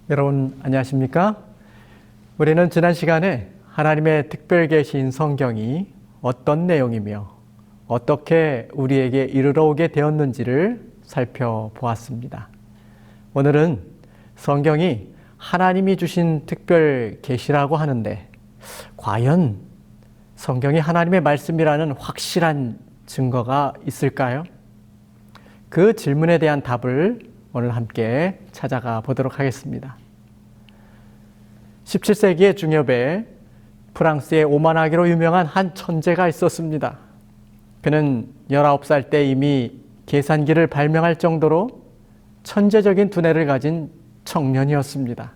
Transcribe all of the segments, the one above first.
여러분 안녕하십니까? 우리는 지난 시간에 하나님의 특별 계시인 성경이 어떤 내용이며 어떻게 우리에게 이르러 오게 되었는지를 살펴보았습니다. 오늘은 성경이 하나님이 주신 특별 계시라고 하는데 과연 성경이 하나님의 말씀이라는 확실한 증거가 있을까요? 그 질문에 대한 답을 오늘 함께 찾아가 보도록 하겠습니다. 17세기의 중엽에 프랑스의 오만하기로 유명한 한 천재가 있었습니다. 그는 19살 때 이미 계산기를 발명할 정도로 천재적인 두뇌를 가진 청년이었습니다.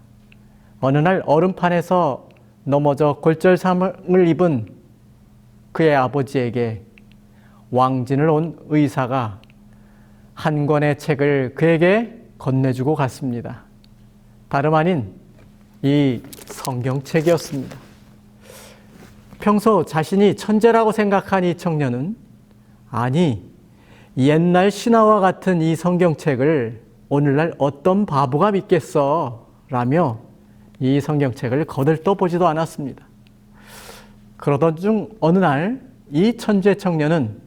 어느 날 얼음판에서 넘어져 골절상을 입은 그의 아버지에게 왕진을 온 의사가 한 권의 책을 그에게 건네주고 갔습니다. 다름 아닌 이 성경책이었습니다. 평소 자신이 천재라고 생각한 이 청년은 아니, 옛날 신화와 같은 이 성경책을 오늘날 어떤 바보가 믿겠어? 라며 이 성경책을 거들떠보지도 않았습니다. 그러던 중 어느 날 이 천재 청년은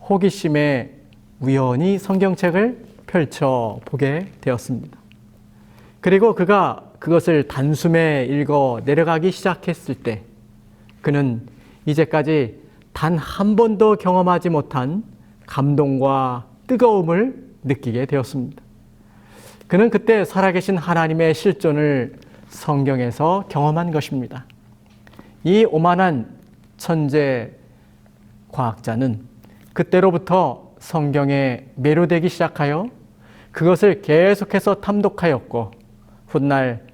호기심에 우연히 성경책을 펼쳐보게 되었습니다. 그리고 그가 그것을 단숨에 읽어 내려가기 시작했을 때 그는 이제까지 단 한 번도 경험하지 못한 감동과 뜨거움을 느끼게 되었습니다. 그는 그때 살아계신 하나님의 실존을 성경에서 경험한 것입니다. 이 오만한 천재 과학자는 그때로부터 성경에 매료되기 시작하여 그것을 계속해서 탐독하였고 훗날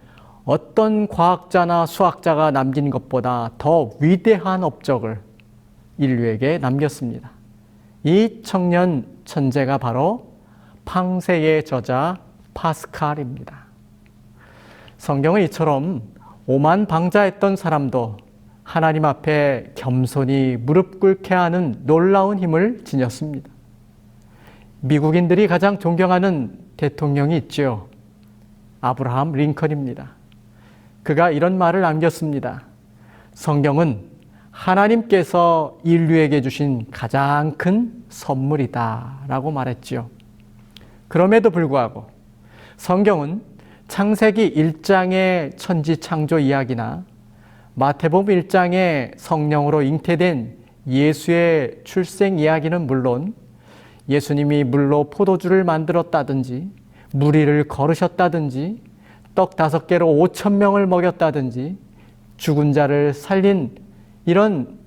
어떤 과학자나 수학자가 남긴 것보다 더 위대한 업적을 인류에게 남겼습니다. 이 청년 천재가 바로 팡세의 저자 파스칼입니다. 성경은 이처럼 오만방자했던 사람도 하나님 앞에 겸손히 무릎 꿇게 하는 놀라운 힘을 지녔습니다. 미국인들이 가장 존경하는 대통령이 있죠. 아브라함 링컨입니다. 그가 이런 말을 남겼습니다. 성경은 하나님께서 인류에게 주신 가장 큰 선물이다 라고 말했지요. 그럼에도 불구하고 성경은 창세기 1장의 천지 창조 이야기나 마태복음 1장의 성령으로 잉태된 예수의 출생 이야기는 물론 예수님이 물로 포도주를 만들었다든지 무리를 걸으셨다든지 떡 5개로 5천 명을 먹였다든지 죽은 자를 살린 이런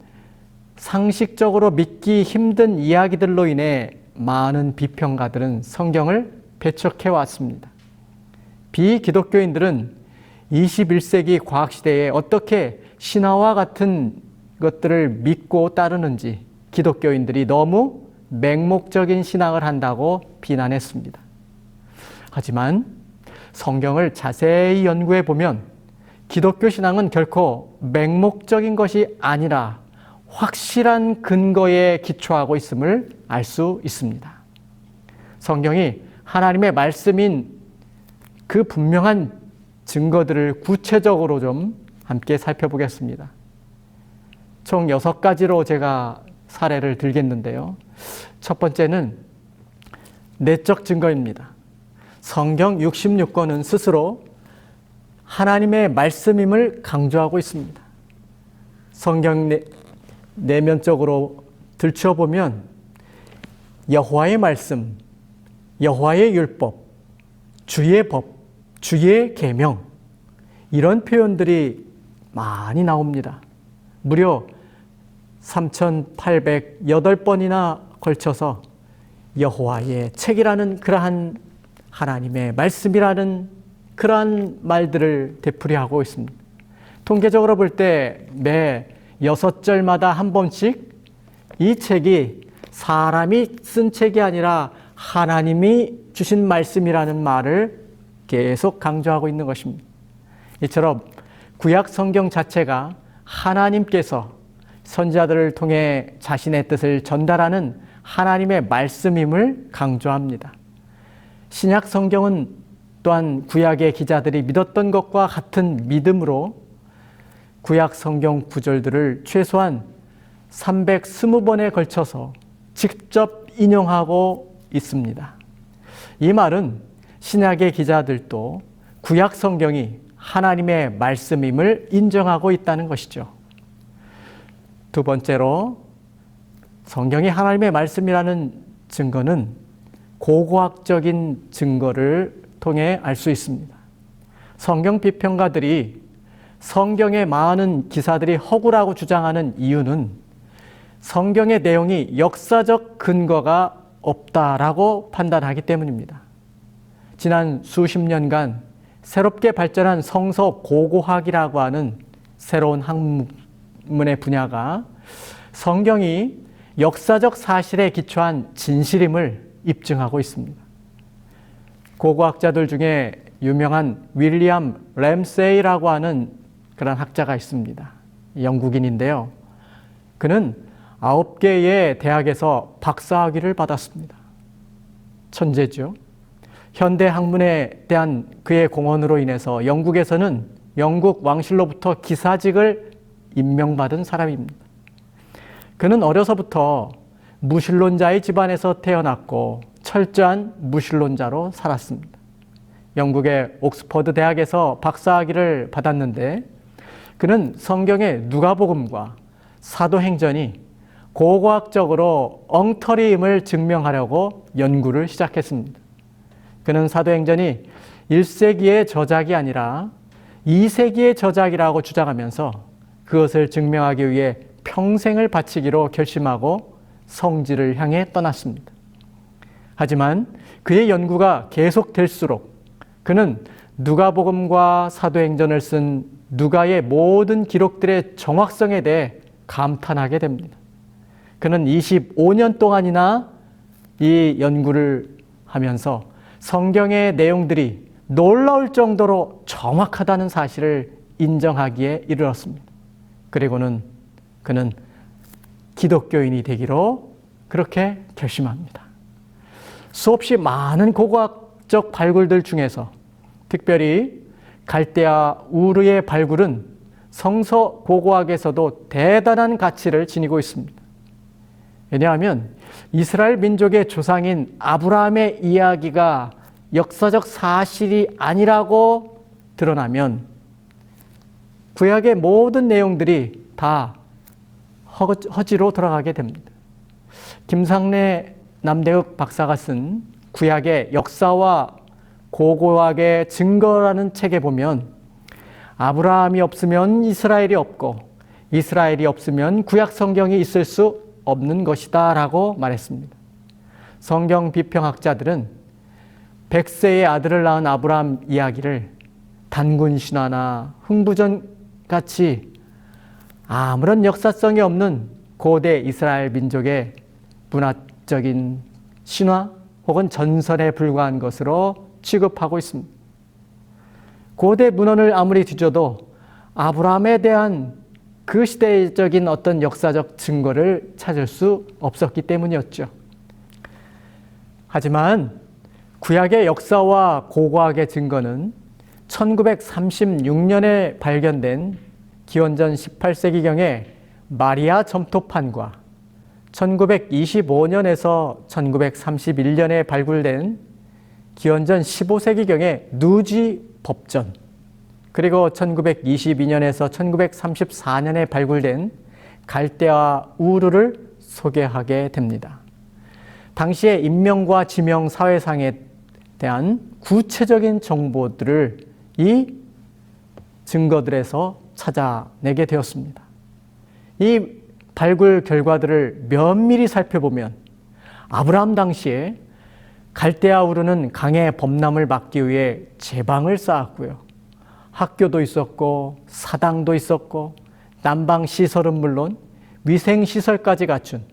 상식적으로 믿기 힘든 이야기들로 인해 많은 비평가들은 성경을 배척해 왔습니다. 비기독교인들은 21세기 과학시대에 어떻게 신화와 같은 것들을 믿고 따르는지 기독교인들이 너무 맹목적인 신앙을 한다고 비난했습니다. 하지만 성경을 자세히 연구해 보면 기독교 신앙은 결코 맹목적인 것이 아니라 확실한 근거에 기초하고 있음을 알 수 있습니다. 성경이 하나님의 말씀인 그 분명한 증거들을 구체적으로 좀 함께 살펴보겠습니다. 총 6가지로 제가 사례를 들겠는데요. 첫 번째는 내적 증거입니다. 성경 66권은 스스로 하나님의 말씀임을 강조하고 있습니다. 성경 내면적으로 들춰보면 여호와의 말씀, 여호와의 율법, 주의 법, 주의 계명 이런 표현들이 많이 나옵니다. 무려 3,808번이나 걸쳐서 여호와의 책이라는 그러한 하나님의 말씀이라는 그러한 말들을 되풀이하고 있습니다. 통계적으로 볼 때 매 6절마다 한 번씩 이 책이 사람이 쓴 책이 아니라 하나님이 주신 말씀이라는 말을 계속 강조하고 있는 것입니다. 이처럼 구약 성경 자체가 하나님께서 선지자들을 통해 자신의 뜻을 전달하는 하나님의 말씀임을 강조합니다. 신약 성경은 또한 구약의 기자들이 믿었던 것과 같은 믿음으로 구약 성경 구절들을 최소한 320번에 걸쳐서 직접 인용하고 있습니다. 이 말은 신약의 기자들도 구약 성경이 하나님의 말씀임을 인정하고 있다는 것이죠. 두 번째로 성경이 하나님의 말씀이라는 증거는 고고학적인 증거를 통해 알 수 있습니다. 성경 비평가들이 성경의 많은 기사들이 허구라고 주장하는 이유는 성경의 내용이 역사적 근거가 없다라고 판단하기 때문입니다. 지난 수십 년간 새롭게 발전한 성서 고고학이라고 하는 새로운 학문의 분야가 성경이 역사적 사실에 기초한 진실임을 입증하고 있습니다. 고고학자들 중에 유명한 윌리엄 램세이라고 하는 그런 학자가 있습니다. 영국인인데요. 그는 9개의 대학에서 박사학위를 받았습니다. 천재죠. 현대 학문에 대한 그의 공헌으로 인해서 영국에서는 영국 왕실로부터 기사직을 임명받은 사람입니다. 그는 어려서부터 무신론자의 집안에서 태어났고 철저한 무신론자로 살았습니다. 영국의 옥스퍼드 대학에서 박사학위를 받았는데 그는 성경의 누가복음과 사도행전이 고고학적으로 엉터리임을 증명하려고 연구를 시작했습니다. 그는 사도행전이 1세기의 저작이 아니라 2세기의 저작이라고 주장하면서 그것을 증명하기 위해 평생을 바치기로 결심하고 성지를 향해 떠났습니다. 하지만 그의 연구가 계속될수록 그는 누가복음과 사도행전을 쓴 누가의 모든 기록들의 정확성에 대해 감탄하게 됩니다. 그는 25년 동안이나 이 연구를 하면서 성경의 내용들이 놀라울 정도로 정확하다는 사실을 인정하기에 이르렀습니다. 그리고는 그는 기독교인이 되기로 그렇게 결심합니다. 수없이 많은 고고학적 발굴들 중에서 특별히 갈대아 우르의 발굴은 성서 고고학에서도 대단한 가치를 지니고 있습니다. 왜냐하면 이스라엘 민족의 조상인 아브라함의 이야기가 역사적 사실이 아니라고 드러나면 구약의 모든 내용들이 다 허지로 돌아가게 됩니다. 김상래 남대읍 박사가 쓴 구약의 역사와 고고학의 증거라는 책에 보면 아브라함이 없으면 이스라엘이 없고 이스라엘이 없으면 구약 성경이 있을 수 없는 것이다 라고 말했습니다. 성경 비평학자들은 100세의 아들을 낳은 아브라함 이야기를 단군 신화나 흥부전 같이 아무런 역사성이 없는 고대 이스라엘 민족의 문화적인 신화 혹은 전설에 불과한 것으로 취급하고 있습니다. 고대 문헌을 아무리 뒤져도 아브라함에 대한 그 시대적인 어떤 역사적 증거를 찾을 수 없었기 때문이었죠. 하지만 구약의 역사와 고고학의 증거는 1936년에 발견된 기원전 18세기경의 마리아 점토판과 1925년에서 1931년에 발굴된 기원전 15세기경의 누지 법전, 그리고 1922년에서 1934년에 발굴된 갈대아 우르를 소개하게 됩니다. 당시의 인명과 지명 사회상에 대한 구체적인 정보들을 이 증거들에서 찾아내게 되었습니다. 이 발굴 결과들을 면밀히 살펴보면 아브라함 당시에 갈대아 우르는 강의 범람을 막기 위해 제방을 쌓았고요. 학교도 있었고 사당도 있었고 난방시설은 물론 위생시설까지 갖춘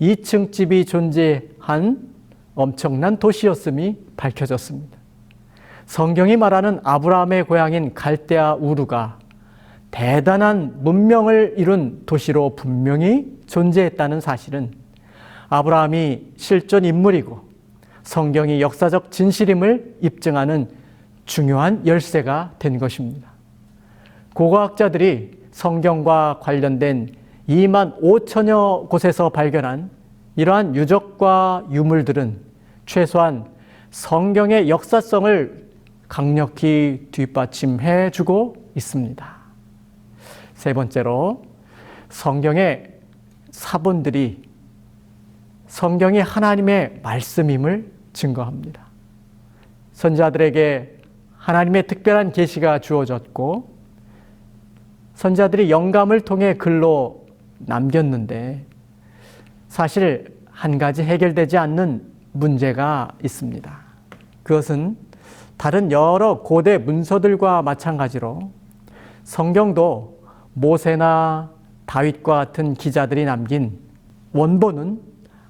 2층 집이 존재한 엄청난 도시였음이 밝혀졌습니다. 성경이 말하는 아브라함의 고향인 갈대아 우르가 대단한 문명을 이룬 도시로 분명히 존재했다는 사실은 아브라함이 실존 인물이고 성경이 역사적 진실임을 입증하는 중요한 열쇠가 된 것입니다. 고고학자들이 성경과 관련된 2만 5천여 곳에서 발견한 이러한 유적과 유물들은 최소한 성경의 역사성을 강력히 뒷받침해 주고 있습니다. 세 번째로, 성경의 사본들이 성경이 하나님의 말씀임을 증거합니다. 선지자들에게 하나님의 특별한 계시가 주어졌고 선지자들이 영감을 통해 글로 남겼는데 사실 한 가지 해결되지 않는 문제가 있습니다. 그것은 다른 여러 고대 문서들과 마찬가지로 성경도 모세나 다윗과 같은 기자들이 남긴 원본은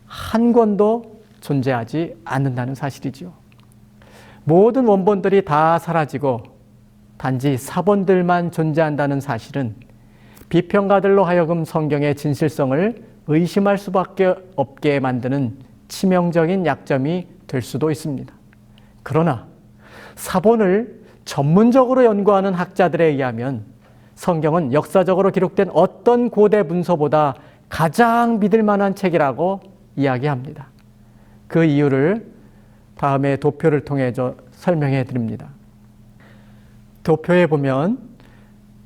한 권도 존재하지 않는다는 사실이죠. 모든 원본들이 다 사라지고 단지 사본들만 존재한다는 사실은 비평가들로 하여금 성경의 진실성을 의심할 수밖에 없게 만드는 치명적인 약점이 될 수도 있습니다. 그러나 사본을 전문적으로 연구하는 학자들에 의하면 성경은 역사적으로 기록된 어떤 고대 문서보다 가장 믿을 만한 책이라고 이야기합니다. 그 이유를 다음에 도표를 통해 설명해 드립니다. 도표에 보면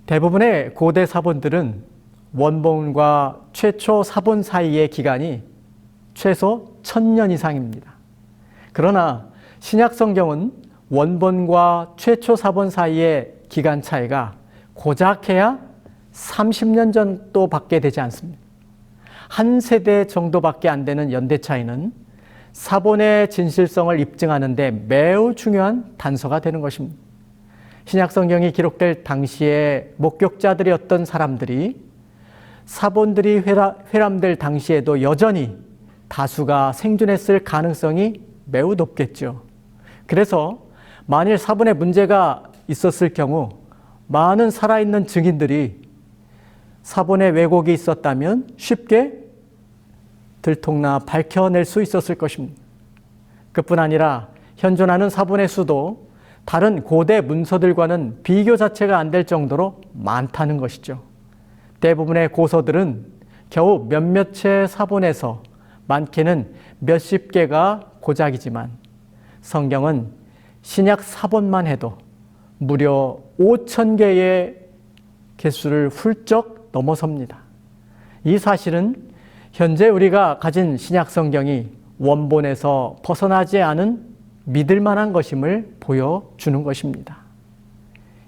대부분의 고대 사본들은 원본과 최초 사본 사이의 기간이 최소 1000년 이상입니다. 그러나 신약 성경은 원본과 최초 사본 사이의 기간 차이가 고작 해야 30년 정도밖에 되지 않습니다. 한 세대 정도밖에 안 되는 연대 차이는 사본의 진실성을 입증하는 데 매우 중요한 단서가 되는 것입니다. 신약 성경이 기록될 당시의 목격자들이었던 사람들이 사본들이 회람될 당시에도 여전히 다수가 생존했을 가능성이 매우 높겠죠. 그래서 만일 사본에 문제가 있었을 경우 많은 살아있는 증인들이 사본에 왜곡이 있었다면 쉽게 들통나 밝혀낼 수 있었을 것입니다. 그뿐 아니라 현존하는 사본의 수도 다른 고대 문서들과는 비교 자체가 안 될 정도로 많다는 것이죠. 대부분의 고서들은 겨우 몇몇의 사본에서 많게는 몇십 개가 고작이지만 성경은 신약 사본만 해도 무려 5,000개의 개수를 훌쩍 넘어섭니다. 이 사실은 현재 우리가 가진 신약 성경이 원본에서 벗어나지 않은 믿을 만한 것임을 보여주는 것입니다.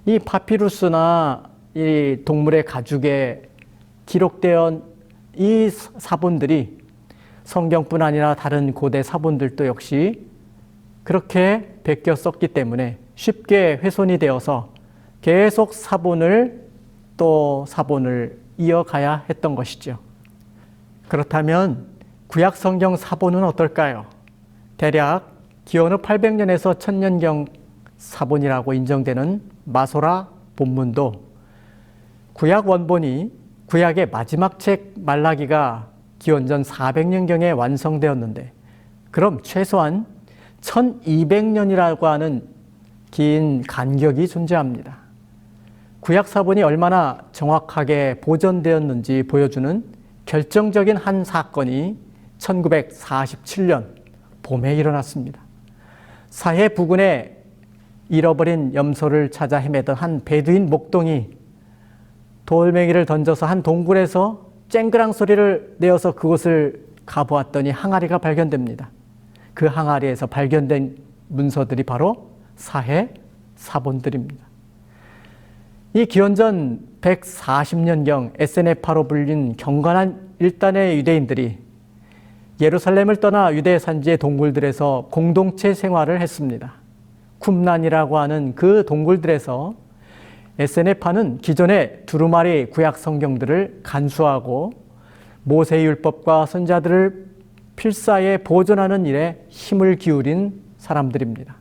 이 파피루스나 이 동물의 가죽에 기록되어 이 사본들이 성경뿐 아니라 다른 고대 사본들도 역시 그렇게 베껴 썼기 때문에 쉽게 훼손이 되어서 계속 사본을 이어가야 했던 것이죠. 그렇다면 구약 성경 사본은 어떨까요? 대략 기원후 800년에서 1000년경 사본이라고 인정되는 마소라 본문도 구약 원본이 구약의 마지막 책 말라기가 기원전 400년경에 완성되었는데 그럼 최소한 1200년이라고 하는 긴 간격이 존재합니다. 구약 사본이 얼마나 정확하게 보존되었는지 보여주는 결정적인 한 사건이 1947년 봄에 일어났습니다. 사해 부근에 잃어버린 염소를 찾아 헤매던 한 베두인 목동이 돌멩이를 던져서 한 동굴에서 쨍그랑 소리를 내어서 그곳을 가보았더니 항아리가 발견됩니다. 그 항아리에서 발견된 문서들이 바로 사해 사본들입니다. 이 기원전 140년경 에세네파로 불린 경건한 일단의 유대인들이 예루살렘을 떠나 유대 산지의 동굴들에서 공동체 생활을 했습니다. 쿰란이라고 하는 그 동굴들에서 에세네파는 기존의 두루마리 구약 성경들을 간수하고 모세의 율법과 선지자들을 필사에 보존하는 일에 힘을 기울인 사람들입니다.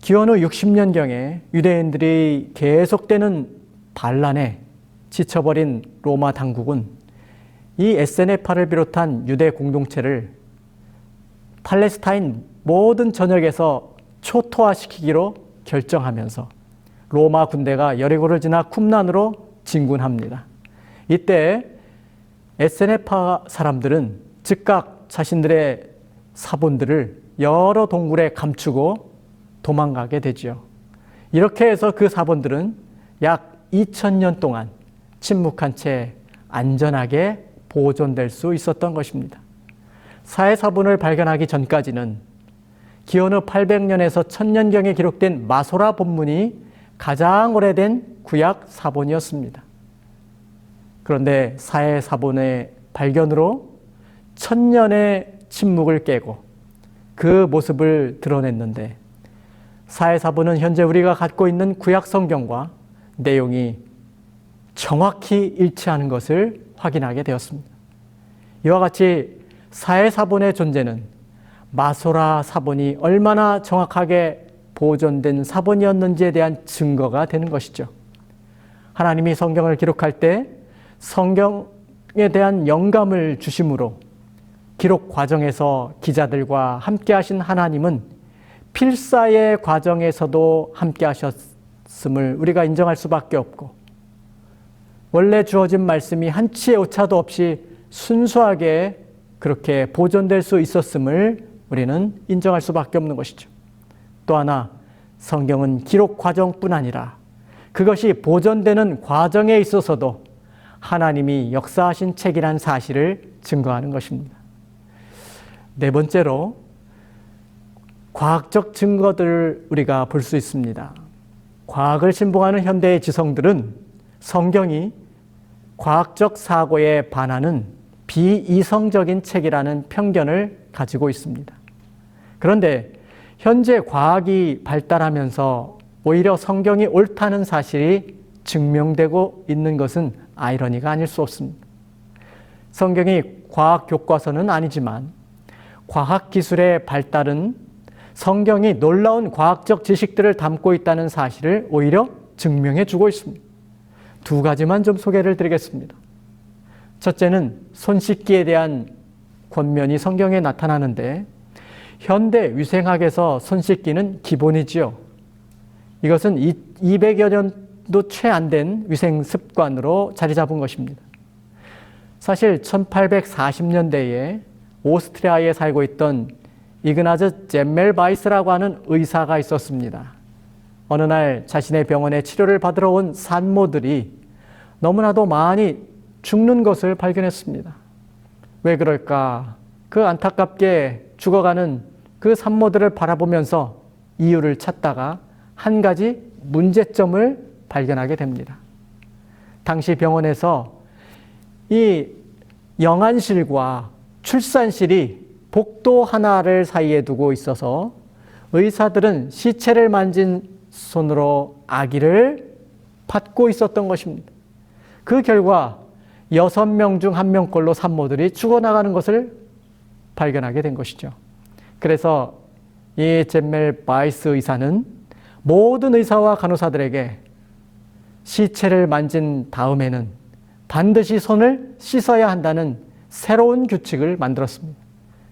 기원후 60년경에 유대인들이 계속되는 반란에 지쳐버린 로마 당국은 이 에세네파를 비롯한 유대 공동체를 팔레스타인 모든 전역에서 초토화시키기로 결정하면서 로마 군대가 여리고를 지나 쿰란으로 진군합니다. 이때 에세네파 사람들은 즉각 자신들의 사본들을 여러 동굴에 감추고 도망가게 되죠. 이렇게 해서 그 사본들은 약 2000년 동안 침묵한 채 안전하게 보존될 수 있었던 것입니다. 사해사본을 발견하기 전까지는 기원후 800년에서 1000년경에 기록된 마소라 본문이 가장 오래된 구약 사본이었습니다. 그런데 사해사본의 발견으로 1000년의 침묵을 깨고 그 모습을 드러냈는데 사해사본은 현재 우리가 갖고 있는 구약 성경과 내용이 정확히 일치하는 것을 확인하게 되었습니다. 이와 같이 사해사본의 존재는 마소라 사본이 얼마나 정확하게 보존된 사본이었는지에 대한 증거가 되는 것이죠. 하나님이 성경을 기록할 때 성경에 대한 영감을 주심으로 기록 과정에서 기자들과 함께 하신 하나님은 필사의 과정에서도 함께 하셨음을 우리가 인정할 수밖에 없고, 원래 주어진 말씀이 한치의 오차도 없이 순수하게 그렇게 보존될 수 있었음을 우리는 인정할 수밖에 없는 것이죠. 또 하나, 성경은 기록 과정뿐 아니라 그것이 보존되는 과정에 있어서도 하나님이 역사하신 책이라는 사실을 증거하는 것입니다. 네 번째로, 과학적 증거들을 우리가 볼 수 있습니다. 과학을 신봉하는 현대의 지성들은 성경이 과학적 사고에 반하는 비이성적인 책이라는 편견을 가지고 있습니다. 그런데 현재 과학이 발달하면서 오히려 성경이 옳다는 사실이 증명되고 있는 것은 아이러니가 아닐 수 없습니다. 성경이 과학 교과서는 아니지만 과학기술의 발달은 성경이 놀라운 과학적 지식들을 담고 있다는 사실을 오히려 증명해 주고 있습니다. 두 가지만 좀 소개를 드리겠습니다. 첫째는 손 씻기에 대한 권면이 성경에 나타나는데, 현대 위생학에서 손 씻기는 기본이지요. 이것은 200여 년도 채 안 된 위생 습관으로 자리 잡은 것입니다. 사실 1840년대에 오스트리아에 살고 있던 이그나즈 젬멜바이스라고 하는 의사가 있었습니다. 어느 날 자신의 병원에 치료를 받으러 온 산모들이 너무나도 많이 죽는 것을 발견했습니다. 왜 그럴까? 그 안타깝게 죽어가는 그 산모들을 바라보면서 이유를 찾다가 한 가지 문제점을 발견하게 됩니다. 당시 병원에서 이 영안실과 출산실이 복도 하나를 사이에 두고 있어서 의사들은 시체를 만진 손으로 아기를 받고 있었던 것입니다. 그 결과 6명 중 1명꼴로 산모들이 죽어나가는 것을 발견하게 된 것이죠. 그래서 이 젬멜바이스 의사는 모든 의사와 간호사들에게 시체를 만진 다음에는 반드시 손을 씻어야 한다는 새로운 규칙을 만들었습니다.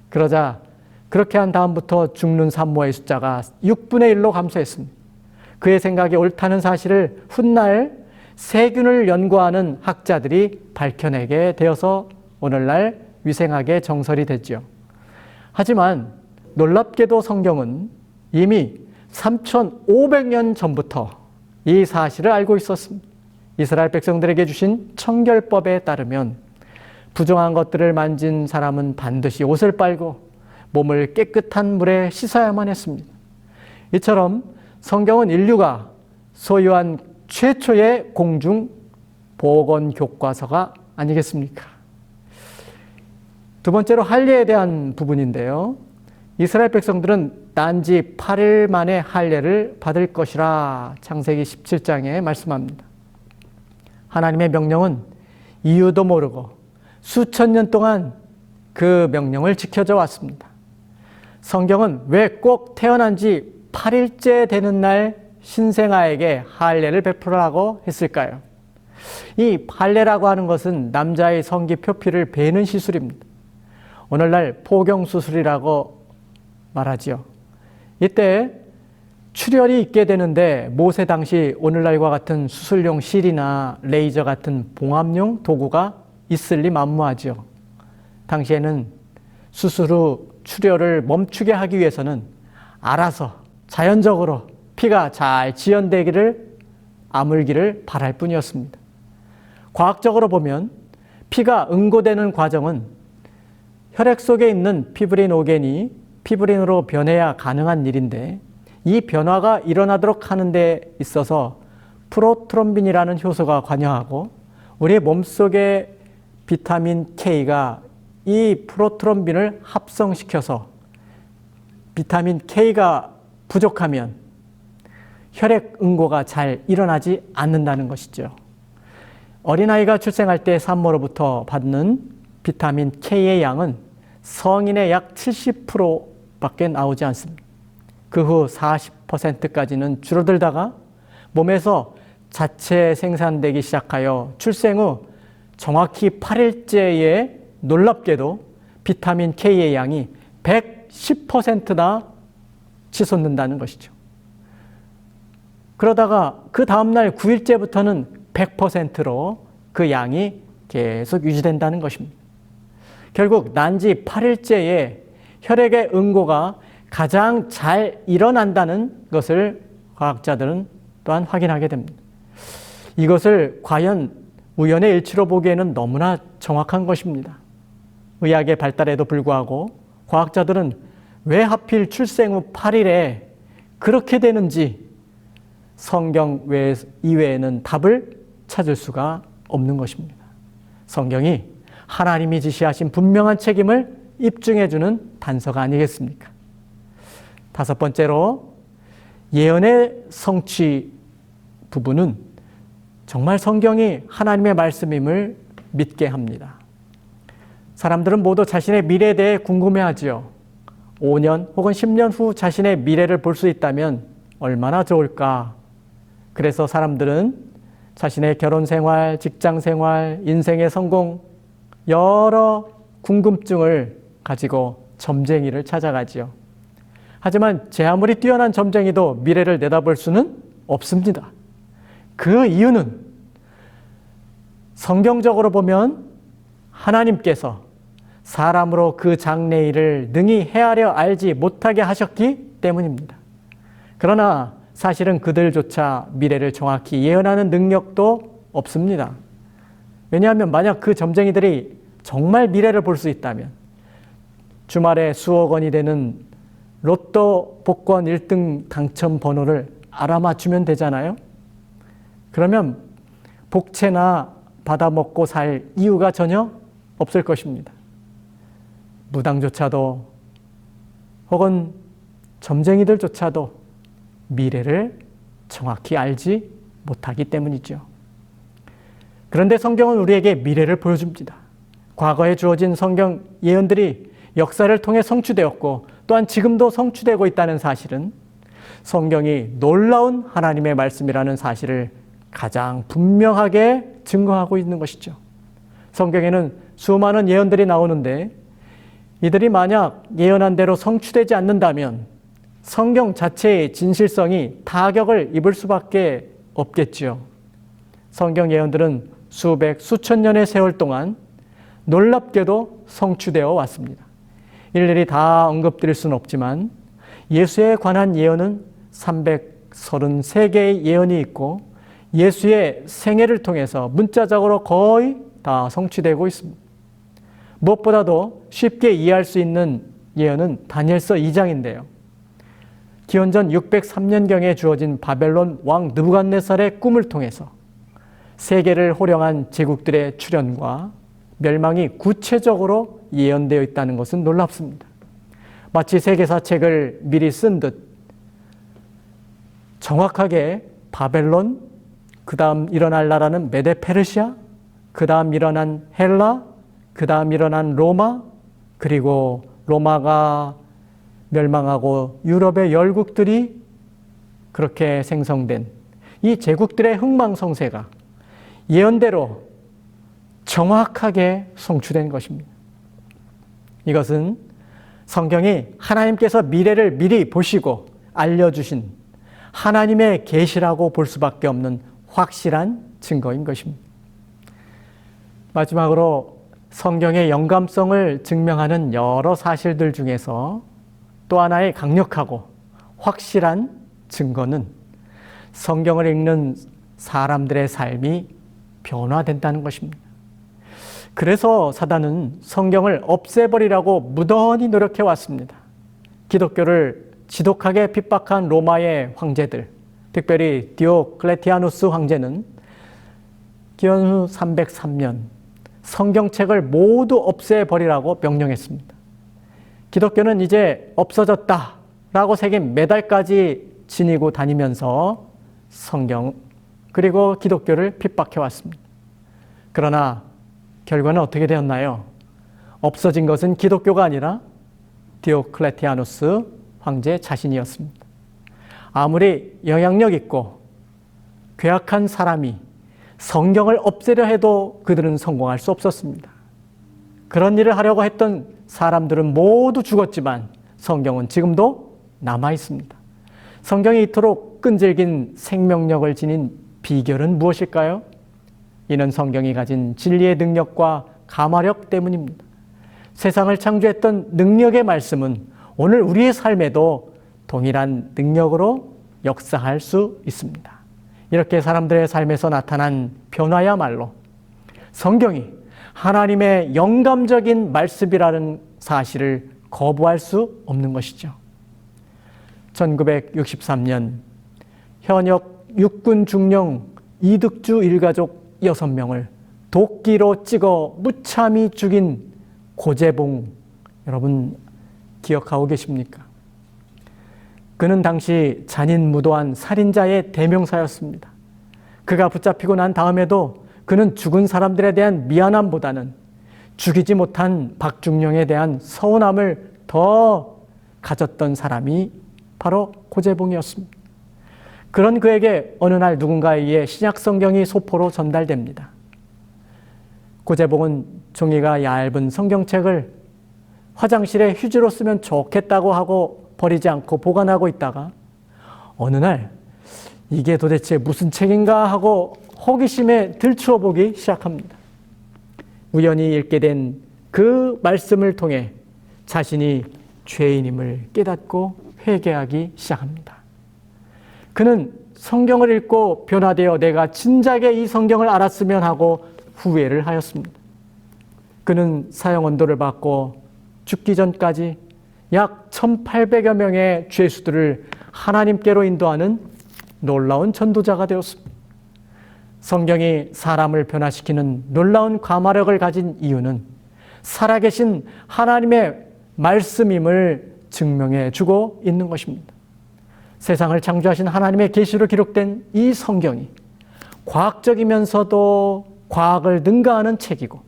그러자 그렇게 한 다음부터 죽는 산모의 숫자가 6분의 1로 감소했습니다. 그의 생각이 옳다는 사실을 훗날 세균을 연구하는 학자들이 밝혀내게 되어서 오늘날 위생학의 정설이 됐죠. 하지만 놀랍게도 성경은 이미 3,500년 전부터 이 사실을 알고 있었습니다. 이스라엘 백성들에게 주신 청결법에 따르면 부정한 것들을 만진 사람은 반드시 옷을 빨고 몸을 깨끗한 물에 씻어야만 했습니다. 이처럼 성경은 인류가 소유한 최초의 공중 보건 교과서가 아니겠습니까? 두 번째로 할례에 대한 부분인데요. 이스라엘 백성들은 단지 8일 만에 할례를 받을 것이라 창세기 17장에 말씀합니다. 하나님의 명령은 이유도 모르고 수천 년 동안 그 명령을 지켜져 왔습니다. 성경은 왜 꼭 태어난 지 8일째 되는 날 신생아에게 할례를 베풀라고 했을까요? 이 할례라고 하는 것은 남자의 성기 표피를 베는 시술입니다. 오늘날 포경수술이라고 말하지요. 이때 출혈이 있게 되는데 모세 당시 오늘날과 같은 수술용 실이나 레이저 같은 봉합용 도구가 있을 리 만무하죠. 당시에는 수술 후 출혈을 멈추게 하기 위해서는 알아서 자연적으로 피가 잘 지연되기를 아물기를 바랄 뿐이었습니다. 과학적으로 보면 피가 응고되는 과정은 혈액 속에 있는 피브리노겐이 피브린으로 변해야 가능한 일인데 이 변화가 일어나도록 하는 데 있어서 프로트롬빈이라는 효소가 관여하고 우리 몸속의 비타민 K가 이 프로트롬빈을 합성시켜서 비타민 K가 부족하면 혈액 응고가 잘 일어나지 않는다는 것이죠. 어린아이가 출생할 때 산모로부터 받는 비타민 K의 양은 성인의 약 70%밖에 나오지 않습니다. 그 후 40%까지는 줄어들다가 몸에서 자체 생산되기 시작하여 출생 후 정확히 8일째에 놀랍게도 비타민 K의 양이 110%나 치솟는다는 것이죠. 그러다가 그 다음날 9일째부터는 100%로 그 양이 계속 유지된다는 것입니다. 결국 난지 8일째에 혈액의 응고가 가장 잘 일어난다는 것을 과학자들은 또한 확인하게 됩니다. 이것을 과연 우연의 일치로 보기에는 너무나 정확한 것입니다. 의학의 발달에도 불구하고 과학자들은 왜 하필 출생 후 8일에 그렇게 되는지 성경 이외에는 답을 찾을 수가 없는 것입니다. 성경이 하나님이 지시하신 분명한 책임을 입증해주는 단서가 아니겠습니까? 다섯 번째로 예언의 성취 부분은 정말 성경이 하나님의 말씀임을 믿게 합니다. 사람들은 모두 자신의 미래에 대해 궁금해하지요. 5년 혹은 10년 후 자신의 미래를 볼 수 있다면 얼마나 좋을까? 그래서 사람들은 자신의 결혼 생활, 직장 생활, 인생의 성공, 여러 궁금증을 가지고 점쟁이를 찾아가지요. 하지만 제 아무리 뛰어난 점쟁이도 미래를 내다볼 수는 없습니다. 그 이유는 성경적으로 보면 하나님께서 사람으로 그 장래일을 능히 헤아려 알지 못하게 하셨기 때문입니다. 그러나 사실은 그들조차 미래를 정확히 예언하는 능력도 없습니다. 왜냐하면 만약 그 점쟁이들이 정말 미래를 볼 수 있다면 주말에 수억 원이 되는 로또 복권 1등 당첨 번호를 알아맞추면 되잖아요. 그러면 복채나 받아먹고 살 이유가 전혀 없을 것입니다. 무당조차도 혹은 점쟁이들조차도 미래를 정확히 알지 못하기 때문이죠. 그런데 성경은 우리에게 미래를 보여줍니다. 과거에 주어진 성경 예언들이 역사를 통해 성취되었고 또한 지금도 성취되고 있다는 사실은 성경이 놀라운 하나님의 말씀이라는 사실을 가장 분명하게 증거하고 있는 것이죠. 성경에는 수많은 예언들이 나오는데 이들이 만약 예언한 대로 성취되지 않는다면 성경 자체의 진실성이 타격을 입을 수밖에 없겠지요. 성경 예언들은 수백, 수천 년의 세월 동안 놀랍게도 성취되어 왔습니다. 일일이 다 언급드릴 수는 없지만 예수에 관한 예언은 333개의 예언이 있고 예수의 생애를 통해서 문자적으로 거의 다 성취되고 있습니다. 무엇보다도 쉽게 이해할 수 있는 예언은 다니엘서 2장인데요. 기원전 603년경에 주어진 바벨론 왕 느부갓네살의 꿈을 통해서 세계를 호령한 제국들의 출현과 멸망이 구체적으로 예언되어 있다는 것은 놀랍습니다. 마치 세계사책을 미리 쓴 듯 정확하게 바벨론, 그 다음 일어날 나라는 메데 페르시아, 그 다음 일어난 헬라, 그 다음 일어난 로마, 그리고 로마가 멸망하고 유럽의 열국들이 그렇게 생성된 이 제국들의 흥망성쇠가 예언대로 정확하게 성취된 것입니다. 이것은 성경이 하나님께서 미래를 미리 보시고 알려주신 하나님의 계시라고 볼 수밖에 없는 확실한 증거인 것입니다. 마지막으로 성경의 영감성을 증명하는 여러 사실들 중에서 또 하나의 강력하고 확실한 증거는 성경을 읽는 사람들의 삶이 변화된다는 것입니다. 그래서 사단은 성경을 없애버리라고 무던히 노력해 왔습니다. 기독교를 지독하게 핍박한 로마의 황제들, 특별히 디오클레티아누스 황제는 기원후 303년 성경책을 모두 없애버리라고 명령했습니다. 기독교는 이제 없어졌다라고 새긴 메달까지 지니고 다니면서 성경 그리고 기독교를 핍박해 왔습니다. 그러나 결과는 어떻게 되었나요? 없어진 것은 기독교가 아니라 디오클레티아누스 황제 자신이었습니다. 아무리 영향력 있고 괴악한 사람이 성경을 없애려 해도 그들은 성공할 수 없었습니다. 그런 일을 하려고 했던 사람들은 모두 죽었지만 성경은 지금도 남아 있습니다. 성경이 이토록 끈질긴 생명력을 지닌 비결은 무엇일까요? 이는 성경이 가진 진리의 능력과 감화력 때문입니다. 세상을 창조했던 능력의 말씀은 오늘 우리의 삶에도 동일한 능력으로 역사할 수 있습니다. 이렇게 사람들의 삶에서 나타난 변화야말로 성경이 하나님의 영감적인 말씀이라는 사실을 거부할 수 없는 것이죠. 1963년 현역 육군 중령 이득주 일가족 6명을 도끼로 찍어 무참히 죽인 고재봉, 여러분 기억하고 계십니까? 그는 당시 잔인무도한 살인자의 대명사였습니다. 그가 붙잡히고 난 다음에도 그는 죽은 사람들에 대한 미안함보다는 죽이지 못한 박중령에 대한 서운함을 더 가졌던 사람이 바로 고재봉이었습니다. 그런 그에게 어느 날 누군가에 의해 신약성경이 소포로 전달됩니다. 고재봉은 종이가 얇은 성경책을 화장실에 휴지로 쓰면 좋겠다고 하고 버리지 않고 보관하고 있다가 어느 날 이게 도대체 무슨 책인가 하고 호기심에 들추어 보기 시작합니다. 우연히 읽게 된 그 말씀을 통해 자신이 죄인임을 깨닫고 회개하기 시작합니다. 그는 성경을 읽고 변화되어 내가 진작에 이 성경을 알았으면 하고 후회를 하였습니다. 그는 사형언도를 받고 죽기 전까지 약 1800여 명의 죄수들을 하나님께로 인도하는 놀라운 전도자가 되었습니다. 성경이 사람을 변화시키는 놀라운 감화력을 가진 이유는 살아계신 하나님의 말씀임을 증명해 주고 있는 것입니다. 세상을 창조하신 하나님의 계시로 기록된 이 성경이 과학적이면서도 과학을 능가하는 책이고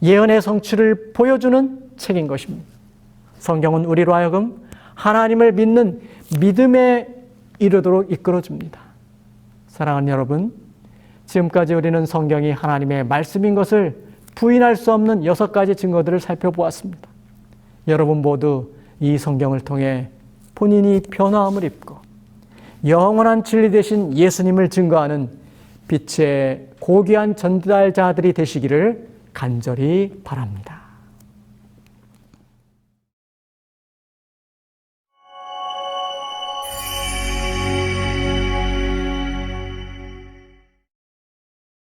예언의 성취를 보여주는 책인 것입니다. 성경은 우리로 하여금 하나님을 믿는 믿음에 이르도록 이끌어줍니다. 사랑하는 여러분, 지금까지 우리는 성경이 하나님의 말씀인 것을 부인할 수 없는 6가지 증거들을 살펴보았습니다. 여러분 모두 이 성경을 통해 본인이 변화함을 입고 영원한 진리 되신 예수님을 증거하는 빛의 고귀한 전달자들이 되시기를 간절히 바랍니다.